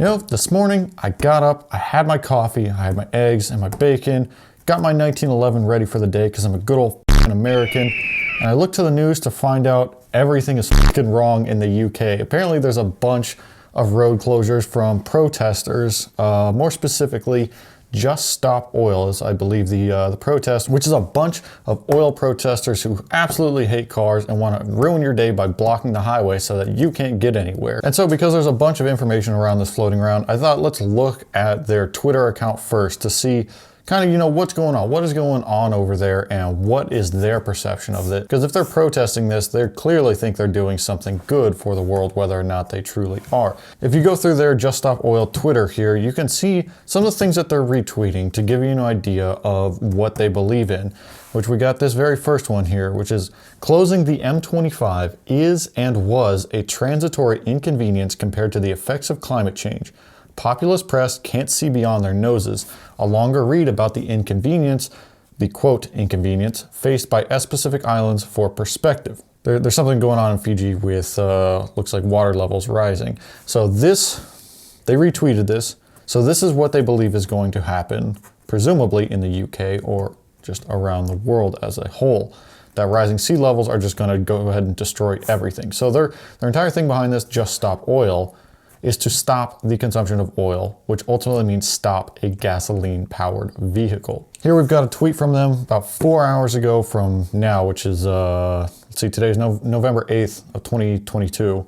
You know, this morning I got up, I had my coffee, I had my eggs and my bacon, got my 1911 ready for the day because I'm a good old American, and I looked to the news to find out everything is wrong in the UK. Apparently there's a bunch of road closures from protesters, more specifically Just Stop Oil is, I believe, the protest, which is a bunch of oil protesters who absolutely hate cars and want to ruin your day by blocking the highway so that you can't get anywhere. And so because there's a bunch of information around this floating around, I thought let's look at their Twitter account first to see kind of, you know, what's going on, what is going on over there, and what is their perception of it. Because if they're protesting this, they clearly think they're doing something good for the world, whether or not they truly are. If you go through their Just Stop Oil Twitter here, you can see some of the things that they're retweeting to give you an idea of what they believe in, which we got this very first one here, which is closing the M25 is and was a transitory inconvenience compared to the effects of climate change. Populist press can't see beyond their noses. A longer read about the inconvenience, the quote inconvenience, faced by Pacific Islands for perspective. There's something going on in Fiji with, looks like water levels rising. So this, they retweeted this. So this is what they believe is going to happen, presumably in the UK or just around the world as a whole. That rising sea levels are just gonna go ahead and destroy everything. So their entire thing behind this, Just Stop Oil, is to stop the consumption of oil, which ultimately means stop a gasoline-powered vehicle. Here we've got a tweet from them about 4 hours ago from now, which is, let's see, today's November 8th of 2022.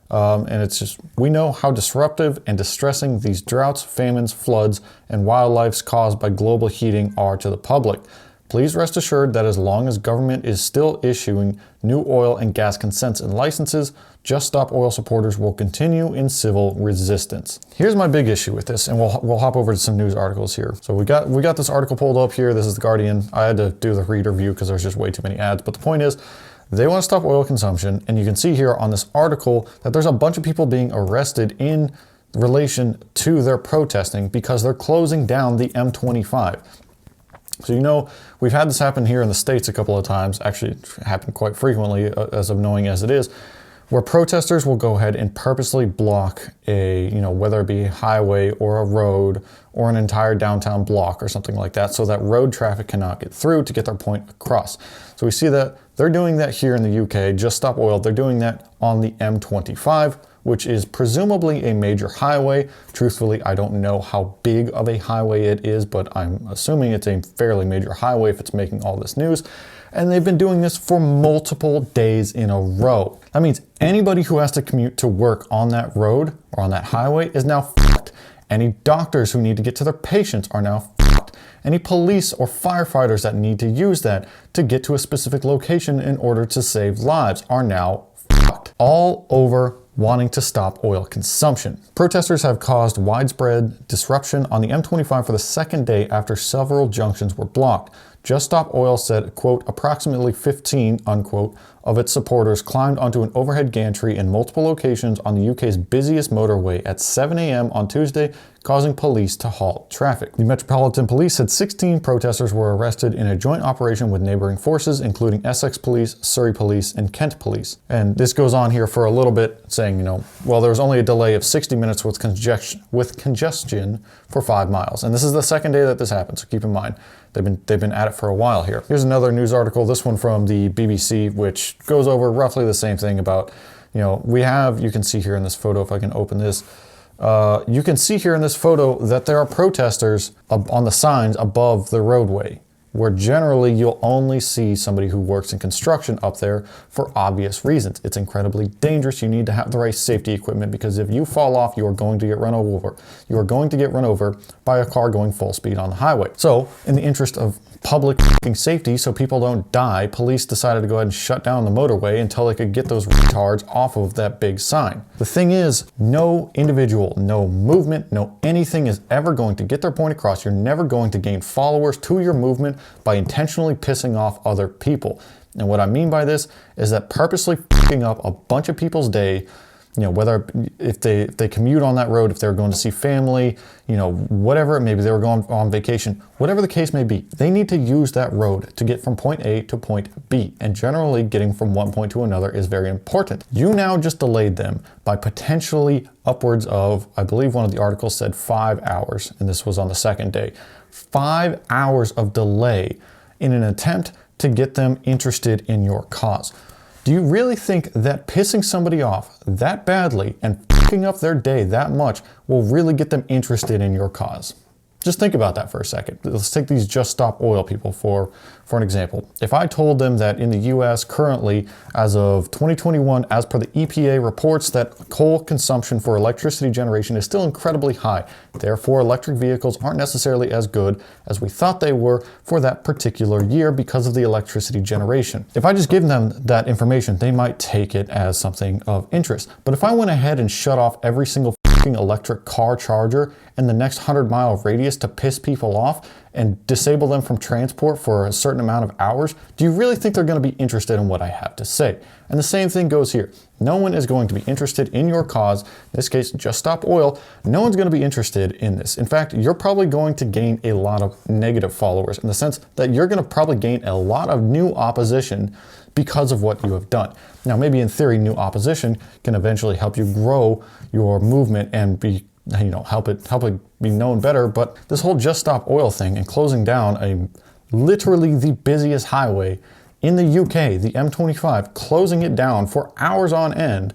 And it's just, we know how disruptive and distressing these droughts, famines, floods, and wildlife caused by global heating are to the public. Please rest assured that as long as government is still issuing new oil and gas consents and licenses, Just Stop Oil supporters will continue in civil resistance. Here's my big issue with this, and we'll hop over to some news articles here. So we got this article pulled up here. This is The Guardian. I had to do the reader view because there's just way too many ads. But the point is, they want to stop oil consumption, and you can see here on this article that there's a bunch of people being arrested in relation to their protesting because they're closing down the M25. So, you know, we've had this happen here in the States a couple of times, actually it happened quite frequently as of knowing as it is, where protesters will go ahead and purposely block a, you know, whether it be a highway or a road or an entire downtown block or something like that, so that road traffic cannot get through to get their point across. So we see that they're doing that here in the UK, Just Stop Oil, they're doing that on the M25, which is presumably a major highway. Truthfully, I don't know how big of a highway it is, but I'm assuming it's a fairly major highway if it's making all this news. And they've been doing this for multiple days in a row. That means anybody who has to commute to work on that road or on that highway is now fucked. Any doctors who need to get to their patients are now fucked. Any police or firefighters that need to use that to get to a specific location in order to save lives are now fucked. All over wanting to stop oil consumption. Protesters have caused widespread disruption on the M25 for the second day after several junctions were blocked. Just Stop Oil said, quote, approximately 15, unquote, of its supporters climbed onto an overhead gantry in multiple locations on the UK's busiest motorway at 7 a.m. on Tuesday, causing police to halt traffic. The Metropolitan Police said 16 protesters were arrested in a joint operation with neighboring forces, including Essex Police, Surrey Police, and Kent Police. And this goes on here for a little bit, saying, you know, well, there was only a delay of 60 minutes with congestion for 5 miles. And this is the second day that this happened, so keep in mind, they've been at it for a while here. Here's another news article, this one from the BBC, which goes over roughly the same thing about, you know, you can see here in this photo, if I can open this, you can see here in this photo that there are protesters on the signs above the roadway, where generally you'll only see somebody who works in construction up there for obvious reasons. It's incredibly dangerous. You need to have the right safety equipment because if you fall off, you are going to get run over. You are going to get run over by a car going full speed on the highway. So in the interest of public safety, so people don't die, police decided to go ahead and shut down the motorway until they could get those retards off of that big sign. The thing is, no individual, no movement, no anything is ever going to get their point across. You're never going to gain followers to your movement by intentionally pissing off other people. And what I mean by this is that purposely fucking up a bunch of people's day You know, whether if they commute on that road, if they're going to see family, you know, whatever, maybe they were going on vacation, whatever the case may be, they need to use that road to get from point A to point B. And generally getting from one point to another is very important. You now just delayed them by potentially upwards of, I believe one of the articles said 5 hours, and this was on the second day. 5 hours of delay in an attempt to get them interested in your cause. Do you really think that pissing somebody off that badly and fucking up their day that much will really get them interested in your cause? Just think about that for a second. Let's take these Just Stop Oil people for an example. If I told them that in the US currently, as of 2021, as per the EPA reports that coal consumption for electricity generation is still incredibly high. Therefore, electric vehicles aren't necessarily as good as we thought they were for that particular year because of the electricity generation. If I just give them that information, they might take it as something of interest. But if I went ahead and shut off every single electric car charger in the next 100-mile radius to piss people off and disable them from transport for a certain amount of hours, do you really think they're going to be interested in what I have to say? And the same thing goes here. No one is going to be interested in your cause. In this case, Just Stop Oil. No one's going to be interested in this. In fact, you're probably going to gain a lot of negative followers in the sense that you're going to probably gain a lot of new opposition because of what you have done. Now, maybe in theory, new opposition can eventually help you grow your movement and be, you know, help it be known better. But this whole Just Stop Oil thing and closing down literally the busiest highway in the UK, the M25, closing it down for hours on end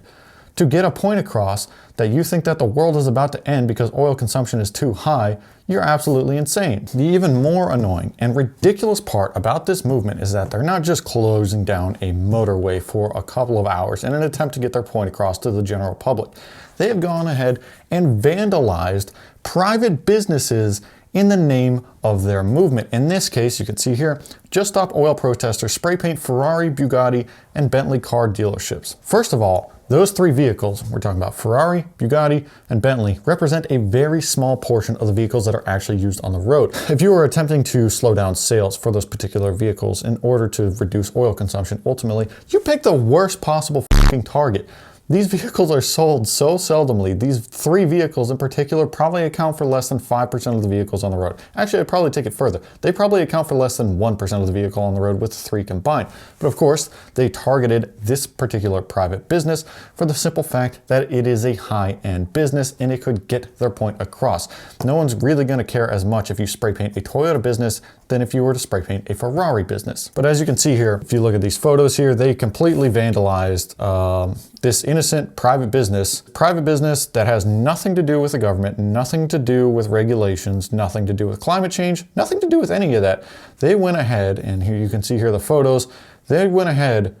to get a point across that you think that the world is about to end because oil consumption is too high, you're absolutely insane. The even more annoying and ridiculous part about this movement is that they're not just closing down a motorway for a couple of hours in an attempt to get their point across to the general public. They have gone ahead and vandalized private businesses in the name of their movement. In this case, you can see here, Just Stop Oil protesters spray paint Ferrari, Bugatti, and Bentley car dealerships. First of all, those three vehicles, we're talking about Ferrari, Bugatti, and Bentley, represent a very small portion of the vehicles that are actually used on the road. If you were attempting to slow down sales for those particular vehicles in order to reduce oil consumption, ultimately, you pick the worst possible fucking target. These vehicles are sold so seldomly. These three vehicles in particular probably account for less than 5% of the vehicles on the road. Actually, I'd probably take it further. They probably account for less than 1% of the vehicle on the road with three combined. But of course, they targeted this particular private business for the simple fact that it is a high-end business and it could get their point across. No one's really going to care as much if you spray paint a Toyota business than if you were to spray paint a Ferrari business. But as you can see here, if you look at these photos here, they completely vandalized this innocent private business that has nothing to do with the government, nothing to do with regulations, nothing to do with climate change, nothing to do with any of that. They went ahead, and here you can see here the photos, they went ahead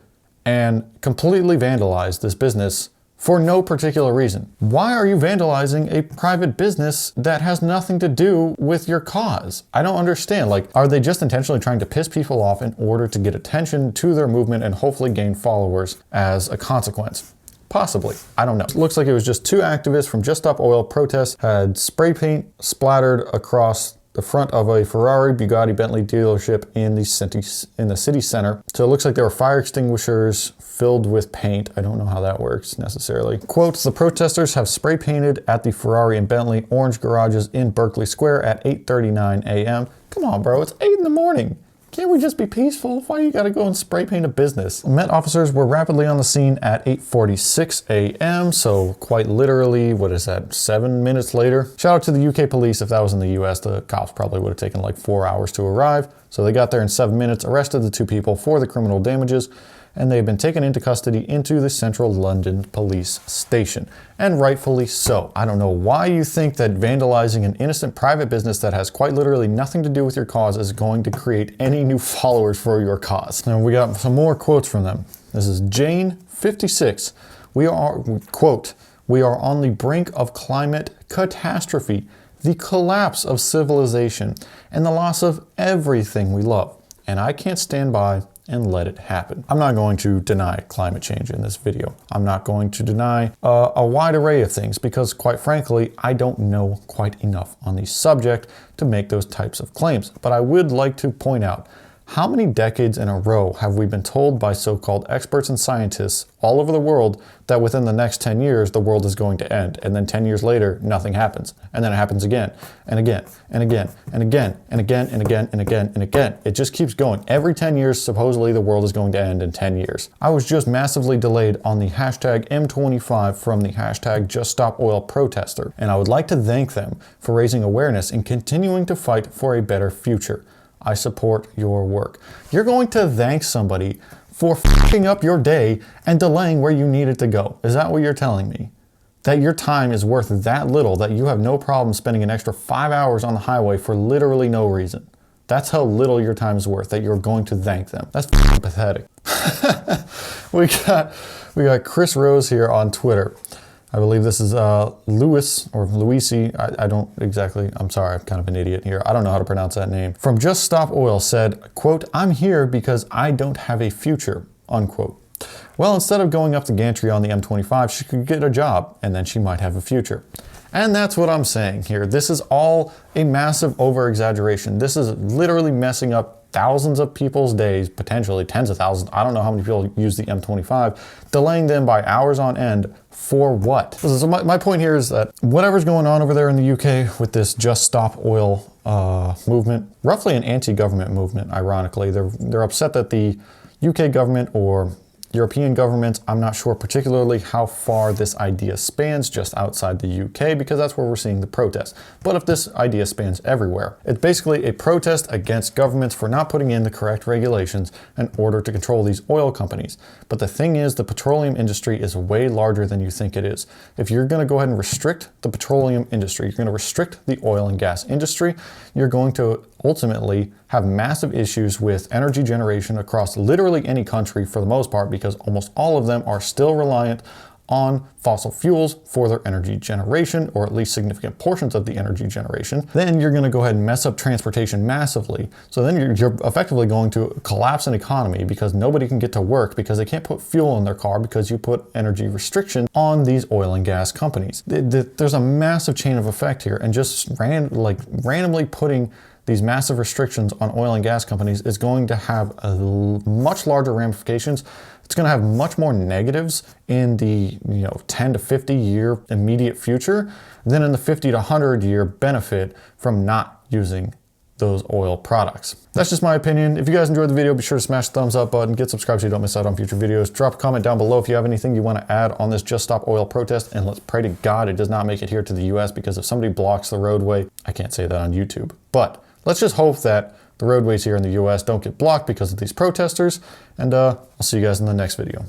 and completely vandalized this business for no particular reason. Why are you vandalizing a private business that has nothing to do with your cause? I don't understand. Like, are they just intentionally trying to piss people off in order to get attention to their movement and hopefully gain followers as a consequence? Possibly. I don't know. It looks like it was just two activists from Just Stop Oil protests had spray paint splattered across the front of a Ferrari, Bugatti, Bentley dealership in the city center. So it looks like there were fire extinguishers filled with paint. I don't know how that works necessarily. Quote, the protesters have spray painted at the Ferrari and Bentley orange garages in Berkeley Square at 8:39 a.m. Come on, bro, it's 8 in the morning. Can't we just be peaceful? Why you gotta go and spray paint a business? Met officers were rapidly on the scene at 8:46 a.m. So quite literally, what is that, 7 minutes later? Shout out to the UK police. If that was in the US, the cops probably would have taken like 4 hours to arrive. So they got there in 7 minutes, arrested the two people for the criminal damages, and they've been taken into custody into the Central London Police Station. And rightfully so. I don't know why you think that vandalizing an innocent private business that has quite literally nothing to do with your cause is going to create any new followers for your cause. Now we got some more quotes from them. This is Jane, 56. We are, quote, we are on the brink of climate catastrophe, the collapse of civilization, and the loss of everything we love. And I can't stand by and let it happen. I'm not going to deny climate change in this video. I'm not going to deny a wide array of things because, quite frankly, I don't know quite enough on the subject to make those types of claims. But I would like to point out How many decades in a row have we been told by so-called experts and scientists all over the world that within the next 10 years, the world is going to end, and then 10 years later, nothing happens, and then it happens again, and again, and again, and again, and again, and again, and again, and again. It just keeps going. Every 10 years, supposedly the world is going to end in 10 years. I was just massively delayed on the hashtag M25 from the hashtag JustStopOil protester, and I would like to thank them for raising awareness and continuing to fight for a better future. I support your work. You're going to thank somebody for fucking up your day and delaying where you need it to go. Is that what you're telling me? That your time is worth that little that you have no problem spending an extra 5 hours on the highway for literally no reason? That's how little your time is worth, that you're going to thank them. That's fucking pathetic. we got Chris Rose here on Twitter. I believe this is Louis or Louisi. I don't exactly, I'm sorry, I'm kind of an idiot here. I don't know how to pronounce that name. From Just Stop Oil said, quote, "I'm here because I don't have a future," unquote. Well, instead of going up to gantry on the M25, she could get a job and then she might have a future. And that's what I'm saying here. This is all a massive over-exaggeration. This is literally messing up thousands of people's days, potentially tens of thousands. I don't know how many people use the M25, delaying them by hours on end for what? So my point here is that whatever's going on over there in the UK with this Just Stop Oil movement, roughly an anti-government movement, ironically, they're upset that the UK government or European governments, I'm not sure particularly how far this idea spans just outside the UK, because that's where we're seeing the protests. But if this idea spans everywhere, it's basically a protest against governments for not putting in the correct regulations in order to control these oil companies. But the thing is, the petroleum industry is way larger than you think it is. If you're going to go ahead and restrict the petroleum industry, you're going to restrict the oil and gas industry, you're going to ultimately have massive issues with energy generation across literally any country for the most part, because almost all of them are still reliant on fossil fuels for their energy generation, or at least significant portions of the energy generation. Then you're going to go ahead and mess up transportation massively. So then you're effectively going to collapse an economy because nobody can get to work because they can't put fuel in their car because you put energy restriction on these oil and gas companies. There's a massive chain of effect here, and just randomly putting these massive restrictions on oil and gas companies is going to have much larger ramifications. It's going to have much more negatives in the 10 to 50 year immediate future than in the 50 to 100 year benefit from not using those oil products. That's just my opinion. If you guys enjoyed the video, be sure to smash the thumbs up button, get subscribed so you don't miss out on future videos. Drop a comment down below if you have anything you want to add on this Just Stop Oil protest, and let's pray to God it does not make it here to the US, because if somebody blocks the roadway, I can't say that on YouTube, but let's just hope that the roadways here in the US don't get blocked because of these protesters, and I'll see you guys in the next video.